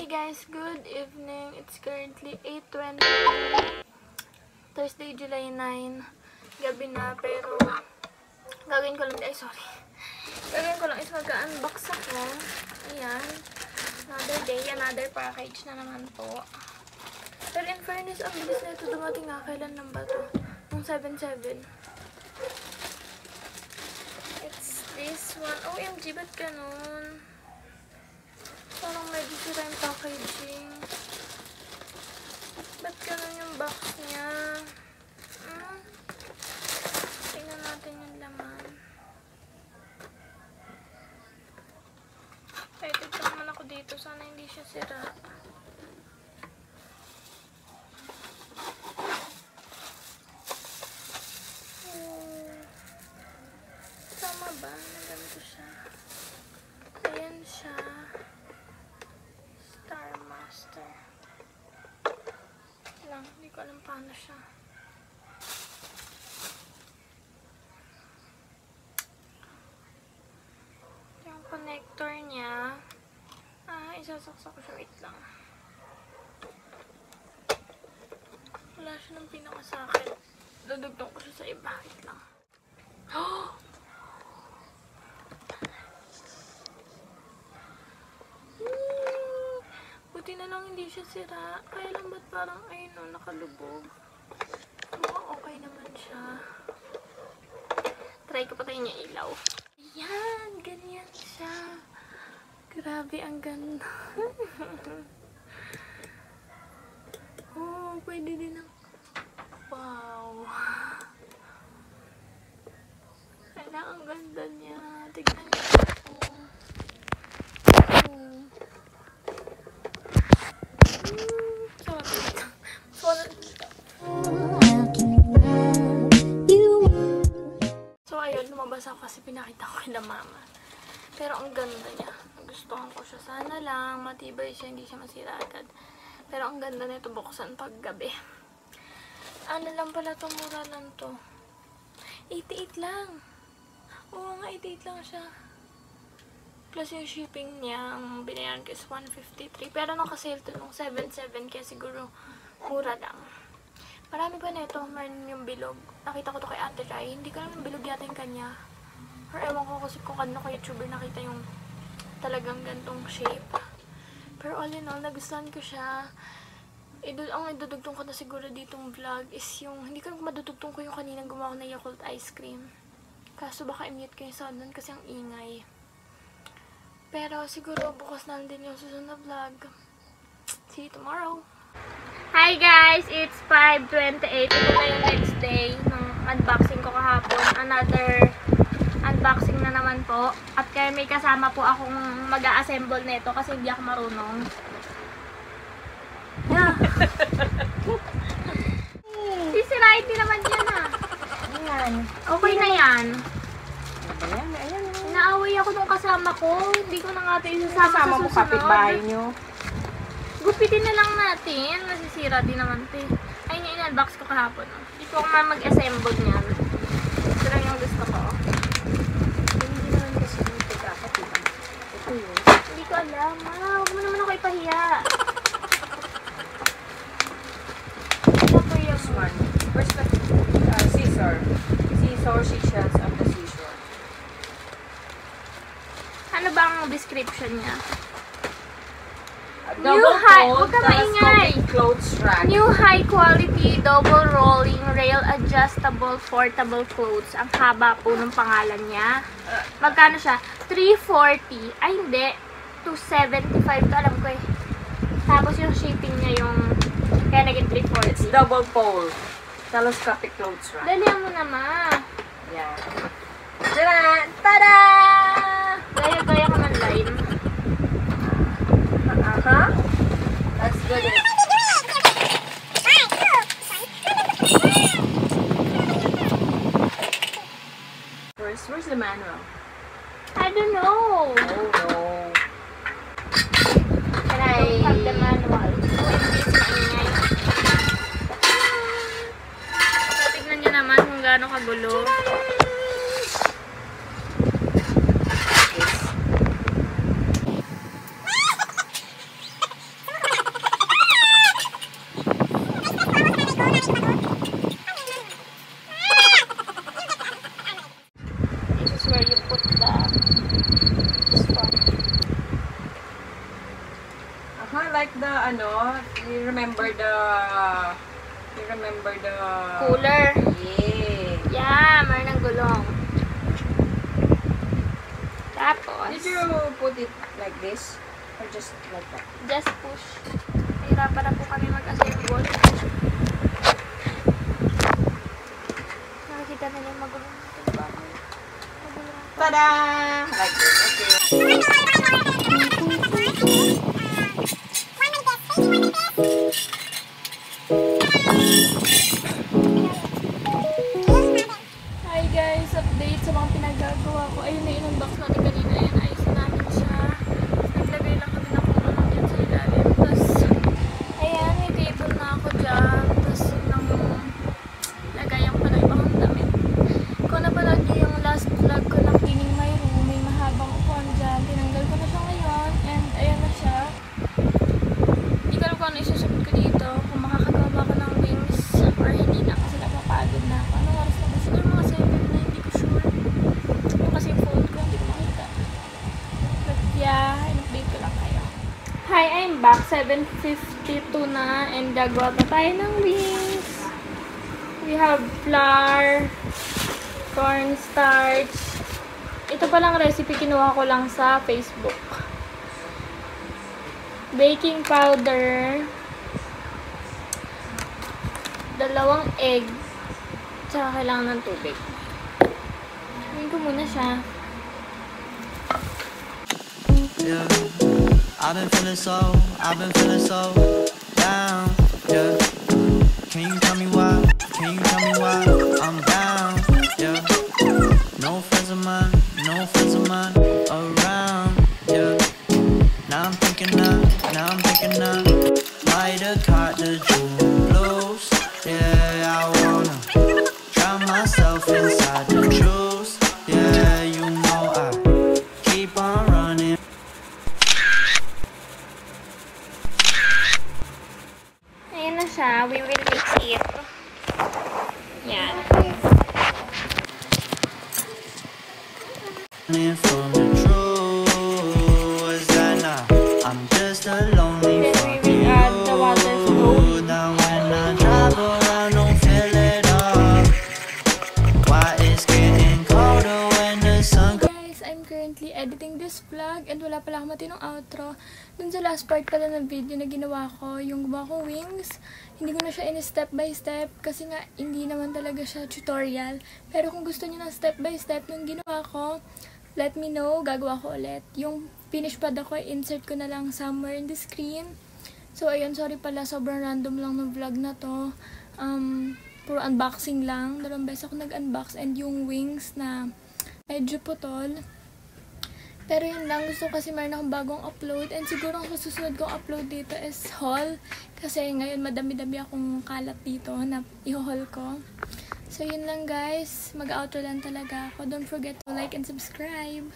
Hi guys, good evening. It's currently 8:20 Thursday, July 9. Gabi na, pero gagawin ko lang, gagawin ko lang is mag-unbox ako. Ayan. Another day, another package na naman po. Pero in fairness, ang bilis na ito dumating nga. Kailan lang ba ito? Nung 7/7. It's this one. OMG, ba't ganun? Parang medyo sira yung packaging. Ba't ganun yung box niya? Tingnan natin yung laman. Excited pa naman ako dito. Sana hindi siya sira. Tama ba? Naganto siya. Ayan siya. Master. Lang, hindi ko alam paano siya. Yung connector niya. Isasaksak ko siya. Wait lang. Wala siya ng pinakasakit. Dudugtong ko siya sa iba. Wait lang. Oh! Buti na lang hindi siya sira. Kaya lang ba't parang ayun o, nakalubog. Mukhang okay naman siya. Try ko patayin niya ilaw. Ayan, ganyan siya. Grabe, ang ganda. Oh, pwede din ang... Wow. Kaya ang ganda niya. Tignan niyo po. Lumabas ako kasi pinakita ko kay mama. Pero ang ganda niya. Nagustuhan ko siya. Sana lang matibay siya, hindi siya masira agad. Pero ang ganda nito buksan pag gabi. Ano lang pala to, mura lang to. 88 lang. Oo nga, 88 lang siya. Plus yung shipping niya, ang binayaran ko is 153. Pero naka-sale to nung 7/7 kaya siguro mura lang. Marami pa na ito. Meron yung bilog. Nakita ko to kay Ate Rai. Hindi ko naman bilog yata yung kanya. Or ewan ko kasi kung ano kay YouTuber nakita yung talagang gantong shape. Pero all in all, nagustuhan ko siya. Ang idudugtong ko na siguro ditong vlog is yung, hindi ko madudugtong ko yung kaninang gumawa na Yakult ice cream. Kaso baka i-mute ko yung sound nun kasi ang ingay. Pero siguro bukas na din yung susunod na vlog. See you tomorrow! Hi guys! It's 5:28. Ito na yung next day ng unboxing ko kahapon. Another unboxing na naman po. At kaya may kasama po akong mag-a-assemble nito kasi hindi ako marunong. Yeah. Sisirain din naman yan Ayan. Okay na yan. Ayan. Naaway ako nung kasama ko. Hindi ko na nga ito isasama sa mo susunod. kapitbahay nyo. Gupitin na lang natin. Nasisira din naman ito. Ayun yung in-unbox ko kahapon. Hindi ko mag-assemble niyan. Ito lang yung gusto ko. Hindi naman kasi yung pagkakatiban. Ito yun. Hindi ko alam. Huwag mo naman ako ipahiya. Ito po yung one. First, scissor. Scissor, seashells at the seashore. ano bang description niya? Double fold, huwag ka maingay. clothes rack. New high quality, double rolling, rail adjustable, portable clothes. Ang haba po ng pangalan niya. Magkano siya? 340. Ay, hindi. 275 to, alam ko eh. Tapos yung shipping niya yung, kaya naging 340. It's double fold. Telescopic clothes rack. Dalihan mo naman. Yeah. Tara! Tada! Gaya-gaya ka man line. That's good. Where's the manual? I don't know. Oh no. Can I have the manual? So, tignan nyo naman kung gaano kagulo. Like the, you remember the Cooler. Yeah. Yeah, meron ng gulong. Tapos, Did you put it like this? Or just like that? just push. Hirapan na po kami mag-assemble. Nakikita na yung magulong natin ba? Tada! Like this, okay. Hi guys, update sa mga pinagagawa ko. Ayun na in-unbox natin kanina. Ayan, ayos na namin siya. Naglagay lang kami ng kulong dyan sa ilalim. Tapos, ayan, may table na ako dyan. Tapos, nang lagayan pa ng ibang damit. Kung napanood niyo yung last vlog ko na cleaning my room, may mahabang upuan dyan. Tinanggal ko na siya ngayon. And, ayan na siya. Hindi ko alam kung ano isusunod ko dito. Kung makakagawa ba ako ng wings or hindi na kasi napapagod na ako. Anong oras na ba? Siguro mga 7 na, hindi ko sure. Yung kasi yung phone ko, hindi ko makita. But yeah, in-update ko lang kayo. Hi, I'm back. 7:52 na and gagawa pa tayo ng wings. We have flour, cornstarch. Ito palang recipe, kinuha ko lang sa Facebook. Baking powder, 2 egg, tsaka kailangan ng tubig. Gawin ko muna siya. Yeah, I've been feeling so down. Yeah, can you tell me why? Can you tell me why I'm down? Yeah, no friends of mine around. Yeah, now I'm thinking I might have caught the June blues. Yeah, I wanna drown myself inside the juice. Yeah, you know I keep on running. Ayan na siya. We will mix it. Yan. From the truth, that now I'm just a lonely Then we will add the water slowly. now when I drive around, don't feel it all. Why it's getting colder when the sun comes. Guys, I'm currently editing this vlog and wala pala akong matinong outro. Dun sa last part pala ng video na ginawa ko, yung gumawa ko wings, hindi ko na siya in-step by step kasi nga hindi naman talaga siya tutorial. Pero kung gusto niyo ng step by step yung ginawa ko, let me know, gagawa ko ulit. Yung finish pad ako, insert ko na lang somewhere in the screen. So, ayun, sorry pala, sobrang random lang ng vlog na to. Puro unboxing lang. 2 beses ako nag-unbox and yung wings na medyo putol. Pero yun lang, gusto kasi meron akong bagong upload. And siguro ang susunod kong upload dito is haul. Kasi ngayon madami-dami akong kalat dito na i-haul ko. So yun lang guys, mag-outro lang talaga ako. Don't forget to like and subscribe.